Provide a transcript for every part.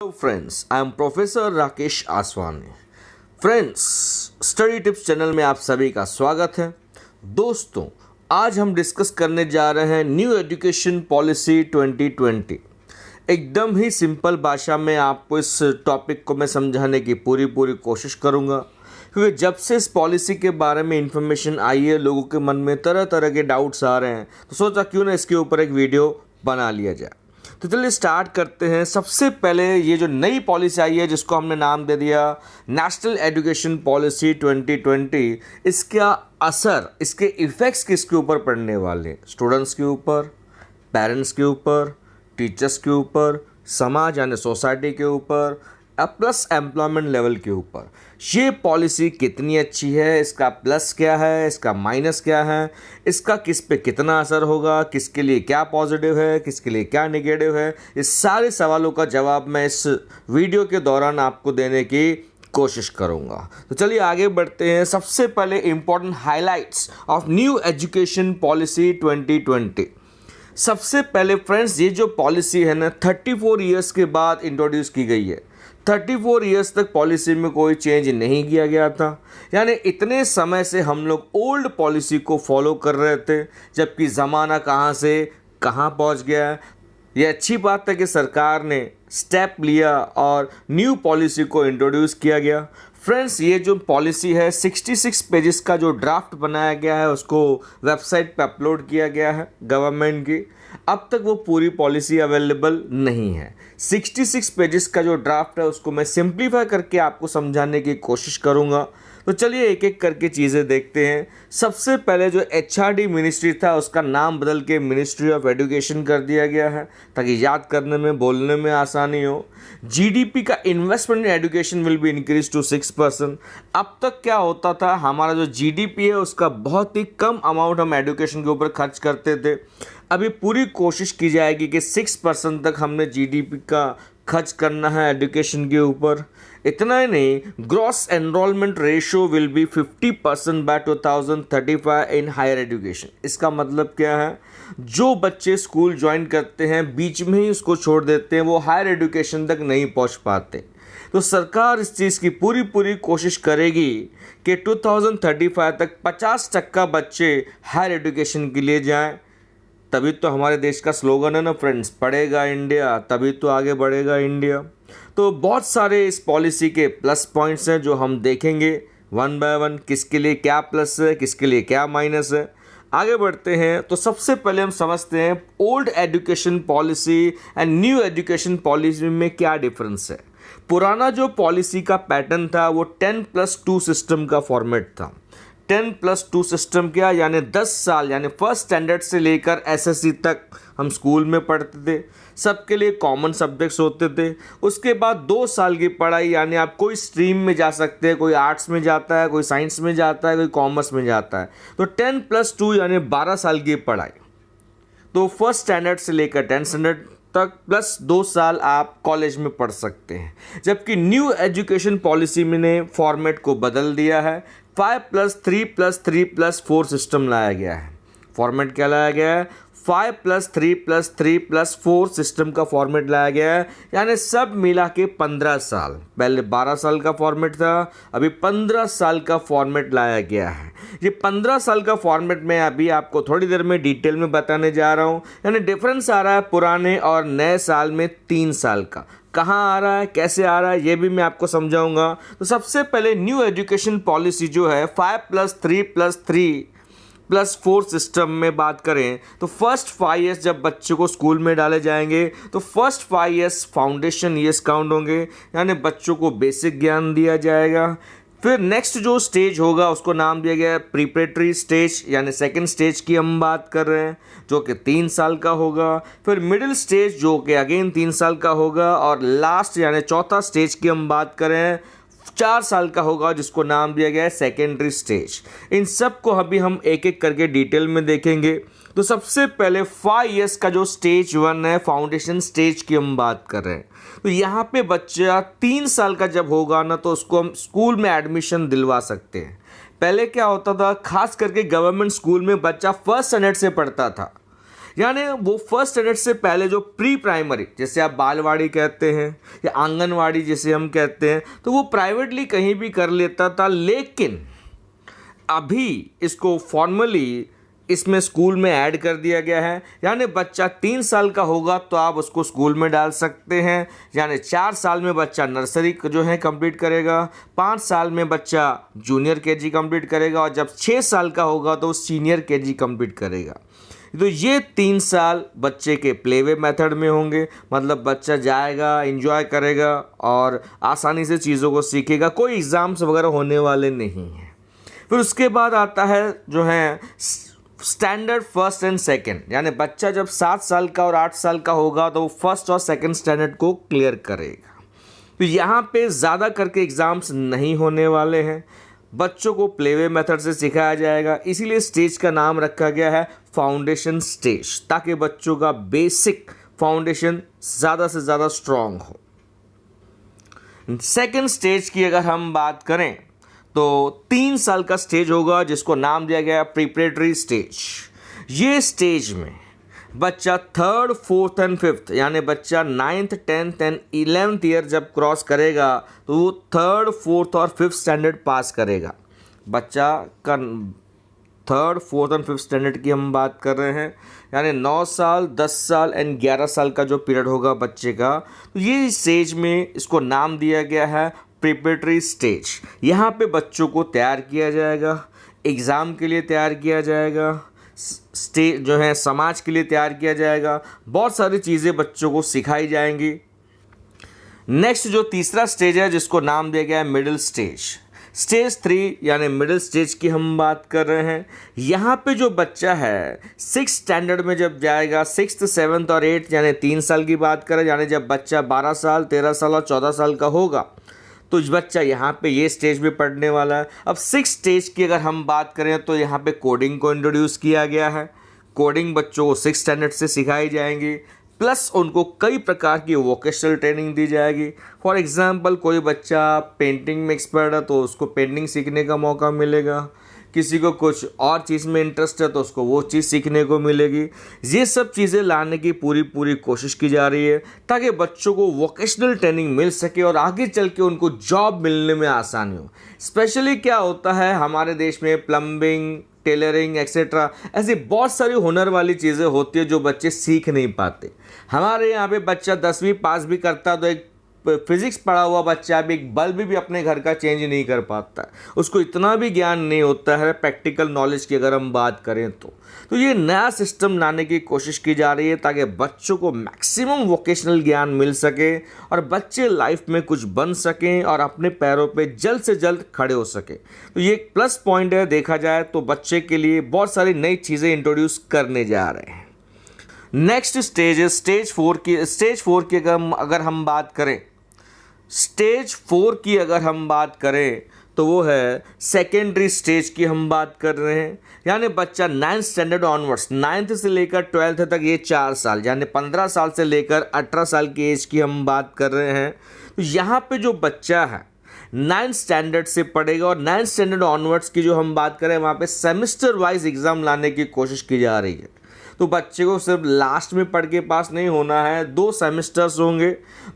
Hello friends, I am professor Rakesh Aswani. Friends, study tips channel में आप सभी का स्वागत है। दोस्तों, आज हम डिस्कस करने जा रहे हैं न्यू एजुकेशन पॉलिसी 2020। एकदम ही सिंपल भाषा में आपको इस टॉपिक को मैं समझाने की पूरी कोशिश करूंगा, क्योंकि जब से इस पॉलिसी के बारे में इंफॉर्मेशन आई है लोगों के मन में तरह तरह के डाउट्स आ रहे हैं, तो सोचा क्यों ना इसके ऊपर एक वीडियो बना लिया जाए। तो चलिए स्टार्ट करते हैं। सबसे पहले ये जो नई पॉलिसी आई है जिसको हमने नाम दे दिया नेशनल एजुकेशन पॉलिसी 2020, इसका असर, इसके इफ़ेक्ट्स किसके ऊपर पड़ने वाले हैं? स्टूडेंट्स के ऊपर, पेरेंट्स के ऊपर, टीचर्स के ऊपर, समाज यानी सोसाइटी के ऊपर, प्लस एम्प्लॉयमेंट लेवल के ऊपर। ये पॉलिसी कितनी अच्छी है, इसका प्लस क्या है, इसका माइनस क्या है, इसका किस पे कितना असर होगा, किसके लिए क्या पॉजिटिव है, किसके लिए क्या नेगेटिव है, इस सारे सवालों का जवाब मैं इस वीडियो के दौरान आपको देने की कोशिश करूंगा। तो चलिए आगे बढ़ते हैं। सबसे पहले important highlights of new education policy 2020। सबसे पहले फ्रेंड्स, ये जो पॉलिसी है ना 34 ईयर्स के बाद इंट्रोड्यूस की गई है। 34 ईयर्स तक पॉलिसी में कोई चेंज नहीं किया गया था, यानी इतने समय से हम लोग ओल्ड पॉलिसी को फॉलो कर रहे थे, जबकि ज़माना कहाँ से कहाँ पहुँच गया है। ये अच्छी बात है कि सरकार ने स्टेप लिया और न्यू पॉलिसी को इंट्रोड्यूस किया गया। फ्रेंड्स, ये जो पॉलिसी है 66 पेजेस का जो ड्राफ्ट बनाया गया है उसको वेबसाइट पे अपलोड किया गया है गवर्नमेंट की। अब तक वो पूरी पॉलिसी अवेलेबल नहीं है। 66 पेजेस का जो ड्राफ्ट है उसको मैं सिंप्लीफाई करके आपको समझाने की कोशिश करूँगा। तो चलिए एक एक करके चीज़ें देखते हैं। सबसे पहले जो एचआरडी मिनिस्ट्री था उसका नाम बदल के मिनिस्ट्री ऑफ एजुकेशन कर दिया गया है, ताकि याद करने में, बोलने में आसानी हो। जीडीपी का investment in education will be increase to 6%। अब तक क्या होता था, हमारा जो जीडीपी है उसका बहुत ही कम अमाउंट हम एजुकेशन के ऊपर खर्च करते थे। अभी पूरी कोशिश की जाएगी कि 6% तक हमने जीडीपी का खर्च करना है एजुकेशन के ऊपर। इतना ही नहीं, gross enrolment ratio will be 50% by 2035 in higher education. इसका मतलब क्या है, जो बच्चे स्कूल ज्वाइन करते हैं बीच में ही उसको छोड़ देते हैं, वो हायर एजुकेशन तक नहीं पहुंच पाते। तो सरकार इस चीज़ की पूरी कोशिश करेगी कि 2035 तक 50% बच्चे हायर एजुकेशन के लिए जाएं। तभी तो हमारे देश का स्लोगन है ना फ्रेंड्स, पढ़ेगा इंडिया तभी तो आगे बढ़ेगा इंडिया। तो बहुत सारे इस पॉलिसी के प्लस पॉइंट्स हैं जो हम देखेंगे वन बाय वन, किसके लिए क्या प्लस है, किसके लिए क्या माइनस है। आगे बढ़ते हैं। तो सबसे पहले हम समझते हैं old education policy and new education policy में क्या डिफरेंस है। पुराना जो पॉलिसी का पैटर्न था वो 10+2 सिस्टम का फॉर्मेट था। 10+2 सिस्टम क्या, यानी 10 साल, यानी फर्स्ट स्टैंडर्ड से लेकर एसएससी तक हम स्कूल में पढ़ते थे। सबके लिए कॉमन सब्जेक्ट्स होते थे। उसके बाद 2 साल की पढ़ाई, यानी आप कोई स्ट्रीम में जा सकते हैं, कोई आर्ट्स में जाता है, कोई साइंस में जाता है, कोई कॉमर्स में जाता है। तो 10+2 यानी 12 साल की पढ़ाई। तो फर्स्ट स्टैंडर्ड से लेकर 10 स्टैंडर्ड तक प्लस 2 साल आप कॉलेज में पढ़ सकते हैं। जबकि न्यू एजुकेशन पॉलिसी में ने फॉर्मेट को बदल दिया है। 5+3+3+4 सिस्टम लाया गया है। फॉर्मेट क्या लाया गया है? 5+3+3+4 सिस्टम का फॉर्मेट लाया गया है, यानी सब मिला के 15 साल। पहले 12 साल का फॉर्मेट था, अभी 15 साल का फॉर्मेट लाया गया है। ये 15 साल का फॉर्मेट मैं अभी आपको थोड़ी देर में डिटेल में बताने जा रहा हूँ। यानी डिफरेंस आ रहा है पुराने और नए साल में 3 साल का। कहाँ आ रहा है, कैसे आ रहा है, ये भी मैं आपको समझाऊंगा। तो सबसे पहले न्यू एजुकेशन पॉलिसी जो है 5+3+3+4 सिस्टम में बात करें तो फर्स्ट 5 ईयर्स जब बच्चों को स्कूल में डाले जाएंगे तो first 5 years foundation years count होंगे, यानी बच्चों को बेसिक ज्ञान दिया जाएगा। फिर नेक्स्ट जो स्टेज होगा उसको नाम दिया गया है प्रीपरेटरी स्टेज, यानी सेकंड स्टेज की हम बात कर रहे हैं, जो कि 3 साल का होगा। फिर मिडिल स्टेज जो कि अगेन 3 साल का होगा, और लास्ट यानी चौथा स्टेज की हम बात करें 4 साल का होगा, जिसको नाम दिया गया है सेकेंडरी स्टेज। इन सब को अभी हम एक एक करके डिटेल में देखेंगे। तो सबसे पहले 5 ईयर्स का जो स्टेज 1 है, फाउंडेशन स्टेज की हम बात कर रहे हैं। तो यहाँ पे बच्चा 3 साल का जब होगा ना तो उसको हम स्कूल में एडमिशन दिलवा सकते हैं। पहले क्या होता था, खास करके गवर्नमेंट स्कूल में बच्चा फर्स्ट स्टैंडर्ड से पढ़ता था, यानी वो फर्स्ट स्टैंडर्ड से पहले जो प्री प्राइमरी, जैसे आप बालवाड़ी कहते हैं या आंगनवाड़ी जिसे हम कहते हैं, तो वो प्राइवेटली कहीं भी कर लेता था। लेकिन अभी इसको फॉर्मली इसमें स्कूल में ऐड कर दिया गया है। यानी बच्चा 3 साल का होगा तो आप उसको स्कूल में डाल सकते हैं। यानी 4 साल में बच्चा नर्सरी जो है कंप्लीट करेगा, 5 साल में बच्चा जूनियर केजी कंप्लीट करेगा और जब 6 साल का होगा तो सीनियर केजी कंप्लीट करेगा। तो ये 3 साल बच्चे के प्लेवे मेथड में होंगे, मतलब बच्चा जाएगा, एंजॉय करेगा और आसानी से चीज़ों को सीखेगा, कोई एग्ज़ाम्स वगैरह होने वाले नहीं हैं। फिर उसके बाद आता है जो है स्टैंडर्ड फर्स्ट एंड सेकंड, यानी बच्चा जब 7 साल का और 8 साल का होगा तो वो फर्स्ट और सेकंड स्टैंडर्ड को क्लियर करेगा। तो यहाँ पे ज़्यादा करके एग्ज़ाम्स नहीं होने वाले हैं, बच्चों को प्लेवे मेथड से सिखाया जाएगा। इसीलिए स्टेज का नाम रखा गया है फाउंडेशन स्टेज, ताकि बच्चों का बेसिक फाउंडेशन ज़्यादा से ज़्यादा स्ट्रॉन्ग हो। सेकंड स्टेज की अगर हम बात करें तो 3 साल का स्टेज होगा जिसको नाम दिया गया है प्रिपरेटरी स्टेज। ये स्टेज में बच्चा 3rd, 4th एंड 5th, यानी बच्चा 9th, 10th and 11th year जब क्रॉस करेगा तो वो 3rd, 4th और 5th स्टैंडर्ड पास करेगा। बच्चा का 3rd, 4th and 5th standard की हम बात कर रहे हैं, यानी 9 साल, 10 साल एंड 11 साल का जो पीरियड होगा बच्चे का, तो ये स्टेज में इसको नाम दिया गया है प्रिपरेटरी स्टेज। यहाँ पे बच्चों को तैयार किया जाएगा, एग्ज़ाम के लिए तैयार किया जाएगा, स्टेज जो है समाज के लिए तैयार किया जाएगा, बहुत सारी चीज़ें बच्चों को सिखाई जाएंगी। नेक्स्ट जो तीसरा स्टेज है जिसको नाम दिया गया है मिडिल स्टेज, स्टेज 3 यानी मिडिल स्टेज की हम बात कर रहे हैं। यहाँ पे जो बच्चा है 6th स्टैंडर्ड में जब जाएगा, 6th, 7th और 8th यानी 3 साल की बात करें, यानी जब बच्चा 12 साल, 13 साल और 14 साल का होगा तो बच्चा यहाँ पे ये स्टेज भी पढ़ने वाला है। अब 6th स्टेज की अगर हम बात करें तो यहाँ पे कोडिंग को इंट्रोड्यूस किया गया है। कोडिंग बच्चों को 6th स्टैंडर्ड से सिखाई जाएंगी, प्लस उनको कई प्रकार की वोकेशनल ट्रेनिंग दी जाएगी। फॉर एग्जांपल कोई बच्चा पेंटिंग में एक्सपर्ट है तो उसको पेंटिंग सीखने का मौका मिलेगा, किसी को कुछ और चीज़ में इंटरेस्ट है तो उसको वो चीज़ सीखने को मिलेगी। ये सब चीज़ें लाने की पूरी कोशिश की जा रही है ताकि बच्चों को वोकेशनल ट्रेनिंग मिल सके और आगे चल के उनको जॉब मिलने में आसानी हो। स्पेशली क्या होता है हमारे देश में प्लम्बिंग, टेलरिंग एक्सेट्रा ऐसी बहुत सारी हुनर वाली चीज़ें होती है जो बच्चे सीख नहीं पाते। हमारे यहाँ पे बच्चा 10वीं पास भी करता तो एक फिजिक्स पढ़ा हुआ बच्चा भी एक बल्ब भी अपने घर का चेंज नहीं कर पाता, उसको इतना भी ज्ञान नहीं होता है प्रैक्टिकल नॉलेज की अगर हम बात करें तो ये नया सिस्टम लाने की कोशिश की जा रही है ताकि बच्चों को मैक्सिमम वोकेशनल ज्ञान मिल सके और बच्चे लाइफ में कुछ बन सकें और अपने पैरों पे जल्द से जल्द खड़े हो सके। तो ये एक प्लस पॉइंट है, देखा जाए तो बच्चे के लिए बहुत सारी नई चीज़ें इंट्रोड्यूस करने जा रहे हैं। नेक्स्ट स्टेज है स्टेज 4 की। स्टेज 4 की अगर हम बात करें, स्टेज 4 की अगर हम बात करें तो वो है सेकेंडरी स्टेज की हम बात कर रहे हैं। यानी बच्चा 9th स्टैंडर्ड ऑनवर्ड्स, 9th से लेकर 12th तक ये 4 साल यानी 15 साल से लेकर 18 साल की एज की हम बात कर रहे हैं। तो यहाँ पे जो बच्चा है 9th स्टैंडर्ड से पढ़ेगा और 9th स्टैंडर्ड ऑनवर्ड्स की जो हम बात करें वहाँ पे सेमेस्टर वाइज एग्ज़ाम लाने की कोशिश की जा रही है। तो बच्चे को सिर्फ लास्ट में पढ़ के पास नहीं होना है, 2 सेमेस्टर्स होंगे,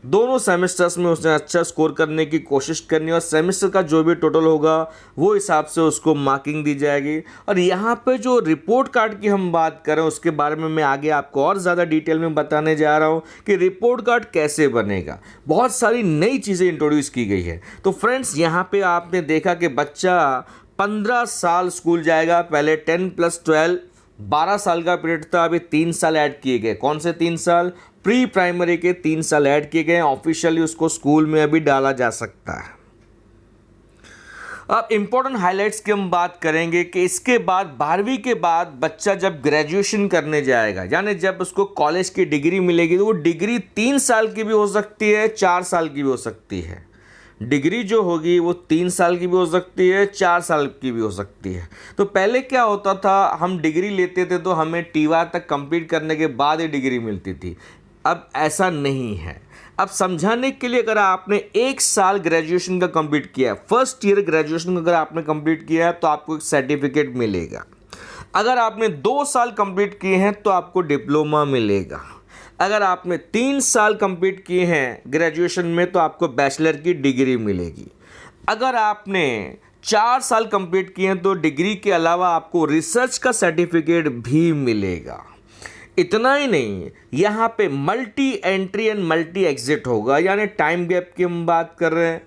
दोनों सेमेस्टर्स में उसने अच्छा स्कोर करने की कोशिश करनी है और सेमेस्टर का जो भी टोटल होगा वो हिसाब से उसको मार्किंग दी जाएगी। और यहाँ पे जो रिपोर्ट कार्ड की हम बात करें उसके बारे में मैं आगे आपको और ज़्यादा डिटेल में बताने जा रहा हूँ कि रिपोर्ट कार्ड कैसे बनेगा। बहुत सारी नई चीज़ें इंट्रोड्यूस की गई है। तो फ्रेंड्स यहाँ पे आपने देखा कि बच्चा 15 साल स्कूल जाएगा, पहले 10 + 12 12 साल का पीरियड था, अभी 3 साल ऐड किए गए। कौन से 3 साल? प्री प्राइमरी के 3 साल ऐड किए गए। ऑफिशियली उसको स्कूल में अभी डाला जा सकता है। अब इम्पोर्टेंट हाइलाइट्स की हम बात करेंगे कि इसके बाद 12वीं के बाद बच्चा जब ग्रेजुएशन करने जाएगा, यानी जब उसको कॉलेज की डिग्री मिलेगी, तो वो डिग्री 3 साल की भी हो सकती है, 4 साल की भी हो सकती है। डिग्री जो होगी वो 3 साल की भी हो सकती है, 4 साल की भी हो सकती है। तो पहले क्या होता था, हम डिग्री लेते थे तो हमें टी1 तक कंप्लीट करने के बाद ही डिग्री मिलती थी। अब ऐसा नहीं है। अब समझाने के लिए, अगर आपने 1 साल ग्रेजुएशन का कंप्लीट किया है, फर्स्ट ईयर ग्रेजुएशन अगर आपने कंप्लीट किया है तो आपको एक सर्टिफिकेट मिलेगा। अगर आपने 2 साल कंप्लीट किए हैं तो आपको डिप्लोमा मिलेगा। अगर आपने 3 साल कंप्लीट किए हैं ग्रेजुएशन में तो आपको बैचलर की डिग्री मिलेगी। अगर आपने 4 साल कंप्लीट किए हैं तो डिग्री के अलावा आपको रिसर्च का सर्टिफिकेट भी मिलेगा। इतना ही नहीं, यहाँ पे multi entry and multi exit होगा, यानी टाइम गैप की हम बात कर रहे हैं।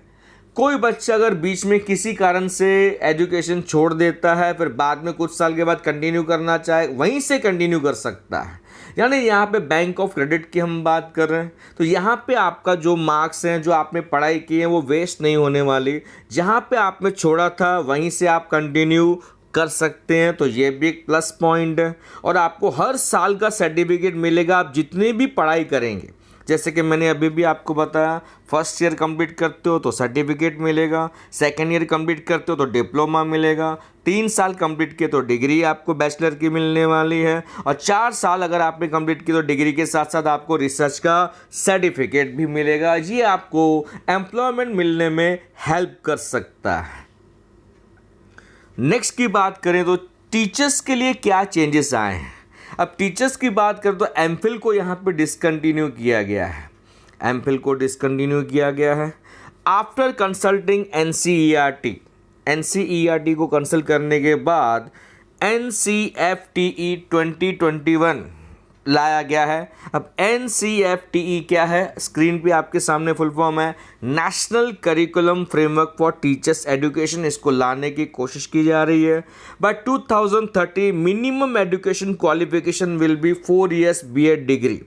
कोई बच्चा अगर बीच में किसी कारण से एजुकेशन छोड़ देता है, फिर बाद में कुछ साल के बाद कंटिन्यू करना चाहे, वहीं से कंटिन्यू कर सकता है। यानी यहाँ पे बैंक ऑफ क्रेडिट की हम बात कर रहे हैं, तो यहाँ पे आपका जो मार्क्स हैं, जो आपने पढ़ाई की है, वो वेस्ट नहीं होने वाली। जहाँ पे आपने छोड़ा था वहीं से आप कंटिन्यू कर सकते हैं, तो ये भी एक प्लस पॉइंट है। और आपको हर साल का सर्टिफिकेट मिलेगा आप जितनी भी पढ़ाई करेंगे। जैसे कि मैंने अभी भी आपको बताया, फर्स्ट ईयर कंप्लीट करते हो तो सर्टिफिकेट मिलेगा, सेकेंड ईयर कंप्लीट करते हो तो डिप्लोमा मिलेगा, 3 साल कंप्लीट किए तो डिग्री आपको बैचलर की मिलने वाली है, और 4 साल अगर आपने कंप्लीट की तो डिग्री के साथ साथ आपको रिसर्च का सर्टिफिकेट भी मिलेगा। ये आपको एम्प्लॉयमेंट मिलने में हेल्प कर सकता है। नेक्स्ट की बात करें तो टीचर्स के लिए क्या चेंजेस आए हैं। अब टीचर्स की बात करें तो एमफिल को यहाँ पे डिसकंटिन्यू किया गया है। एमफिल को डिसकंटिन्यू किया गया है आफ्टर कंसल्टिंग एनसीईआरटी को कंसल्ट करने के बाद NCFTE 2021 लाया गया है। अब NCFTE क्या है, स्क्रीन पे आपके सामने फुल फॉर्म है, national curriculum framework for teachers education. इसको लाने की कोशिश की जा रही है। By 2030 minimum education qualification will be 4 years BEd degree.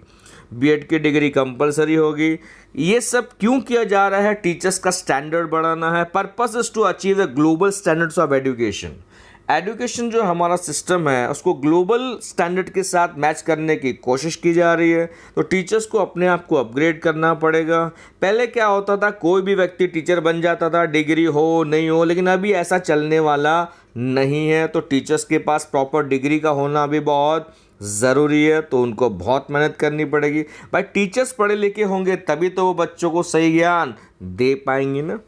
BEd की डिग्री कंपलसरी होगी। ये सब क्यों किया जा रहा है? टीचर्स का स्टैंडर्ड बढ़ाना है। Purpose is to achieve the global standards of education. Education जो हमारा सिस्टम है उसको ग्लोबल स्टैंडर्ड के साथ मैच करने की कोशिश की जा रही है, तो टीचर्स को अपने आप को अपग्रेड करना पड़ेगा। पहले क्या होता था, कोई भी व्यक्ति टीचर बन जाता था, डिग्री हो नहीं हो, लेकिन अभी ऐसा चलने वाला नहीं है। तो टीचर्स के पास प्रॉपर डिग्री का होना भी बहुत ज़रूरी है, तो उनको बहुत मेहनत करनी पड़ेगी। भाई टीचर्स पढ़े लिखे होंगे तभी तो वो बच्चों को सही ज्ञान दे पाएंगे ना।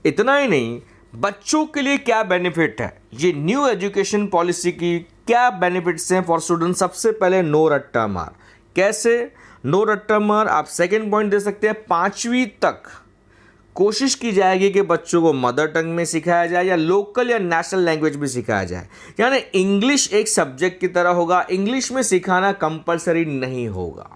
इतना ही नहीं, बच्चों के लिए क्या बेनिफिट है, ये न्यू एजुकेशन पॉलिसी की क्या बेनिफिट्स हैं फॉर स्टूडेंट। सबसे पहले नो रट्टा मार। कैसे नो रट्टा मार? आप सेकंड पॉइंट दे सकते हैं, 5वीं तक कोशिश की जाएगी कि बच्चों को मदर टंग में सिखाया जाए या लोकल या नेशनल लैंग्वेज में सिखाया जाए। यानी इंग्लिश एक सब्जेक्ट की तरह होगा, इंग्लिश में सिखाना कंपलसरी नहीं होगा।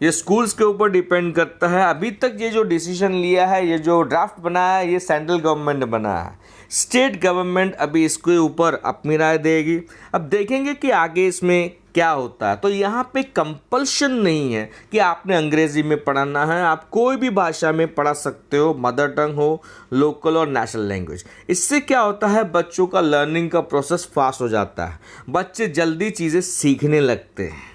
ये स्कूल्स के ऊपर डिपेंड करता है। अभी तक ये जो डिसीजन लिया है, ये जो ड्राफ्ट बनाया है, ये सेंट्रल गवर्नमेंट ने बनाया है। स्टेट गवर्नमेंट अभी इसके ऊपर अपनी राय देगी। अब देखेंगे कि आगे इसमें क्या होता है। तो यहाँ पे कंपल्शन नहीं है कि आपने अंग्रेजी में पढ़ाना है, आप कोई भी भाषा में पढ़ा सकते हो, मदर टंग हो, लोकल और नेशनल लैंग्वेज। इससे क्या होता है, बच्चों का लर्निंग का प्रोसेस फास्ट हो जाता है, बच्चे जल्दी चीज़ें सीखने लगते हैं।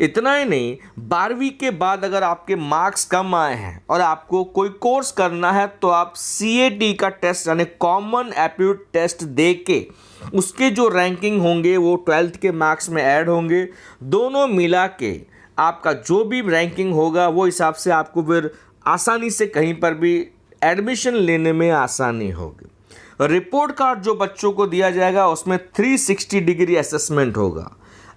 इतना ही नहीं, 12वीं के बाद अगर आपके मार्क्स कम आए हैं और आपको कोई कोर्स करना है तो आप CAT का टेस्ट यानी कॉमन एप्टीट्यूड टेस्ट दे के उसके जो रैंकिंग होंगे वो 12th के मार्क्स में ऐड होंगे। दोनों मिला के आपका जो भी रैंकिंग होगा वो हिसाब से आपको फिर आसानी से कहीं पर भी एडमिशन लेने में आसानी होगी। रिपोर्ट कार्ड जो बच्चों को दिया जाएगा उसमें 360 डिग्री असेसमेंट होगा।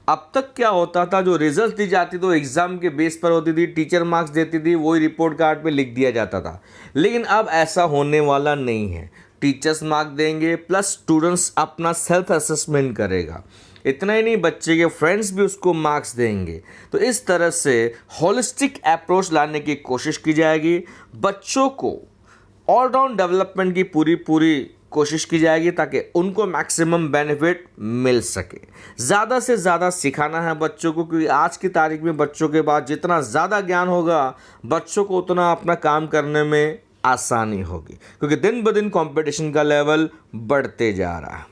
अब तक क्या होता था, जो रिजल्ट दी जाती तो एग्ज़ाम के बेस पर होती थी, टीचर मार्क्स देती थी, वही रिपोर्ट कार्ड पे लिख दिया जाता था। लेकिन अब ऐसा होने वाला नहीं है। टीचर्स मार्क देंगे प्लस स्टूडेंट्स अपना सेल्फ असेसमेंट करेगा। इतना ही नहीं, बच्चे के फ्रेंड्स भी उसको मार्क्स देंगे। तो इस तरह से होलिस्टिक अप्रोच लाने की कोशिश की जाएगी। बच्चों को ऑलराउंड डेवलपमेंट की पूरी कोशिश की जाएगी ताकि उनको मैक्सिमम बेनिफिट मिल सके। ज़्यादा से ज़्यादा सिखाना है बच्चों को, क्योंकि आज की तारीख में बच्चों के पास जितना ज़्यादा ज्ञान होगा बच्चों को उतना अपना काम करने में आसानी होगी, क्योंकि दिन ब दिन कंपटीशन का लेवल बढ़ते जा रहा है।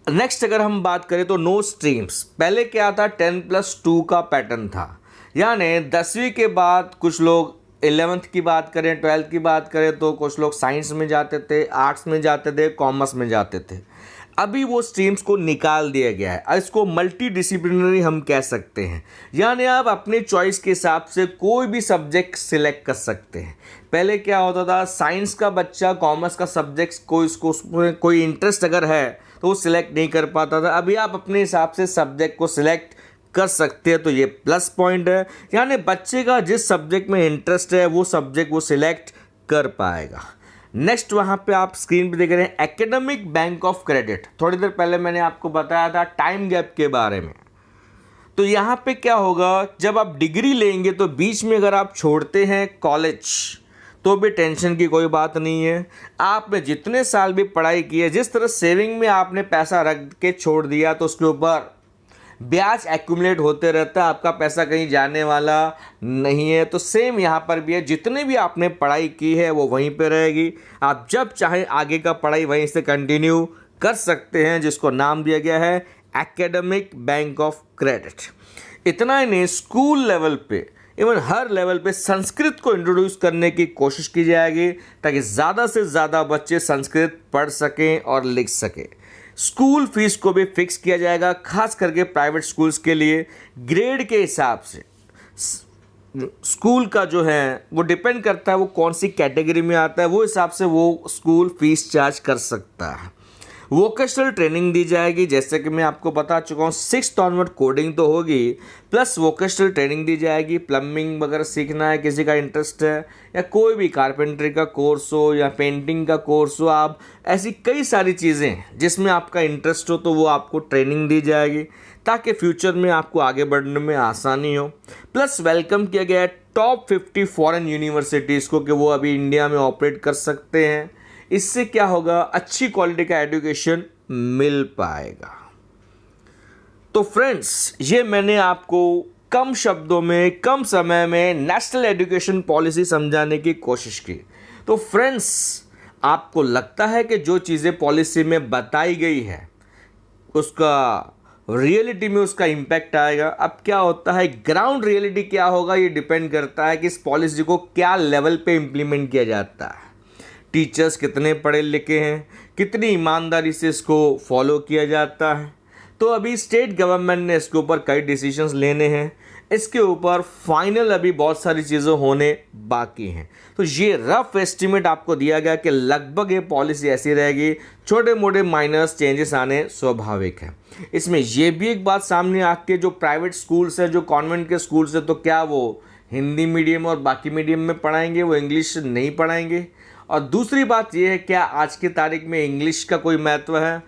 नेक्स्ट अगर हम बात करें तो नो स्ट्रीम्स। पहले क्या था, 10+2 का पैटर्न था, यानी 10वीं के बाद कुछ लोग 11th की बात करें, 12th की बात करें तो कुछ लोग साइंस में जाते थे, आर्ट्स में जाते थे, कॉमर्स में जाते थे। अभी वो स्ट्रीम्स को निकाल दिया गया है। इसको मल्टी डिसिप्लिनरी हम कह सकते हैं, यानी आप अपने चॉइस के हिसाब से कोई भी सब्जेक्ट सिलेक्ट कर सकते हैं। पहले क्या होता था, साइंस का बच्चा कॉमर्स का सब्जेक्ट कोई इंटरेस्ट अगर है तो वो सिलेक्ट नहीं कर पाता था। अभी आप अपने हिसाब से सब्जेक्ट को सिलेक्ट कर सकते हैं, तो ये प्लस पॉइंट है। यानी बच्चे का जिस सब्जेक्ट में इंटरेस्ट है वो सब्जेक्ट वो सिलेक्ट कर पाएगा। नेक्स्ट वहाँ पे आप स्क्रीन पे देख रहे हैं एकेडमिक बैंक ऑफ क्रेडिट। थोड़ी देर पहले मैंने आपको बताया था टाइम गैप के बारे में। तो यहाँ पे क्या होगा, जब आप डिग्री लेंगे तो बीच में अगर आप छोड़ते हैं कॉलेज तो भी टेंशन की कोई बात नहीं है। आपने जितने साल भी पढ़ाई की है, जिस तरह सेविंग में आपने पैसा रख के छोड़ दिया तो उसके ऊपर ब्याज एक्यूमुलेट होते रहता है, आपका पैसा कहीं जाने वाला नहीं है। तो सेम यहाँ पर भी है, जितने भी आपने पढ़ाई की है वो वहीं पे रहेगी। आप जब चाहे आगे का पढ़ाई वहीं से कंटिन्यू कर सकते हैं, जिसको नाम दिया गया है एकेडमिक बैंक ऑफ क्रेडिट। इतना ही नहीं, स्कूल लेवल पे इवन हर लेवल पे संस्कृत को इंट्रोड्यूस करने की कोशिश की जाएगी, ताकि ज़्यादा से ज़्यादा बच्चे संस्कृत पढ़ सकें और लिख सकें। स्कूल फीस को भी फिक्स किया जाएगा, खास करके प्राइवेट स्कूल्स के लिए। ग्रेड के हिसाब से स्कूल का जो है वो डिपेंड करता है वो कौन सी कैटेगरी में आता है, वो हिसाब से वो स्कूल फीस चार्ज कर सकता है। वोकेशनल ट्रेनिंग दी जाएगी, जैसे कि मैं आपको बता चुका हूँ 6th ऑनवर्ड कोडिंग तो होगी, प्लस वोकेशनल ट्रेनिंग दी जाएगी। प्लम्बिंग वगैरह सीखना है, किसी का इंटरेस्ट है, या कोई भी कारपेंटरी का कोर्स हो या पेंटिंग का कोर्स हो, आप ऐसी कई सारी चीज़ें जिसमें आपका इंटरेस्ट हो तो वो आपको ट्रेनिंग दी जाएगी, ताकि फ्यूचर में आपको आगे बढ़ने में आसानी हो। प्लस वेलकम किया गया है टॉप 50 फॉरेन यूनिवर्सिटीज़ को कि वो अभी इंडिया में ऑपरेट कर सकते हैं। इससे क्या होगा, अच्छी क्वालिटी का एजुकेशन मिल पाएगा। तो फ्रेंड्स, ये मैंने आपको कम शब्दों में कम समय में नेशनल एजुकेशन पॉलिसी समझाने की कोशिश की। तो फ्रेंड्स, आपको लगता है कि जो चीज़ें पॉलिसी में बताई गई है उसका रियलिटी में उसका इम्पैक्ट आएगा? अब क्या होता है, ग्राउंड रियलिटी क्या होगा ये डिपेंड करता है कि इस पॉलिसी को क्या लेवल पे इम्प्लीमेंट किया जाता है। टीचर्स कितने पढ़े लिखे हैं, कितनी ईमानदारी से इसको फॉलो किया जाता है। तो अभी स्टेट गवर्नमेंट ने इसके ऊपर कई डिसीजंस लेने हैं, इसके ऊपर फाइनल अभी बहुत सारी चीज़ें होने बाकी हैं। तो ये रफ एस्टिमेट आपको दिया गया कि लगभग ये पॉलिसी ऐसी रहेगी, छोटे मोटे माइनर्स चेंजेस आने स्वाभाविक है। इसमें ये भी एक बात सामने आके, जो प्राइवेट स्कूल्स हैं, जो कॉन्वेंट के स्कूल्स हैं, तो क्या वो हिंदी मीडियम और बाकी मीडियम में पढ़ाएंगे, वो इंग्लिश नहीं पढ़ाएंगे? और दूसरी बात यह है, क्या आज की तारीख में इंग्लिश का कोई महत्व है?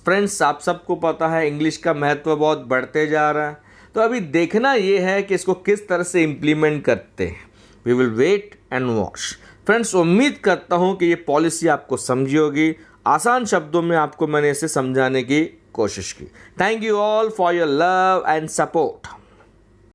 फ्रेंड्स, आप सबको पता है इंग्लिश का महत्व बहुत बढ़ते जा रहा है। तो अभी देखना ये है कि इसको किस तरह से इम्प्लीमेंट करते हैं। We will wait and watch. Friends, उम्मीद करता हूँ कि ये पॉलिसी आपको समझी होगी। आसान शब्दों में आपको मैंने इसे समझाने की कोशिश की। Thank you all for your love and support.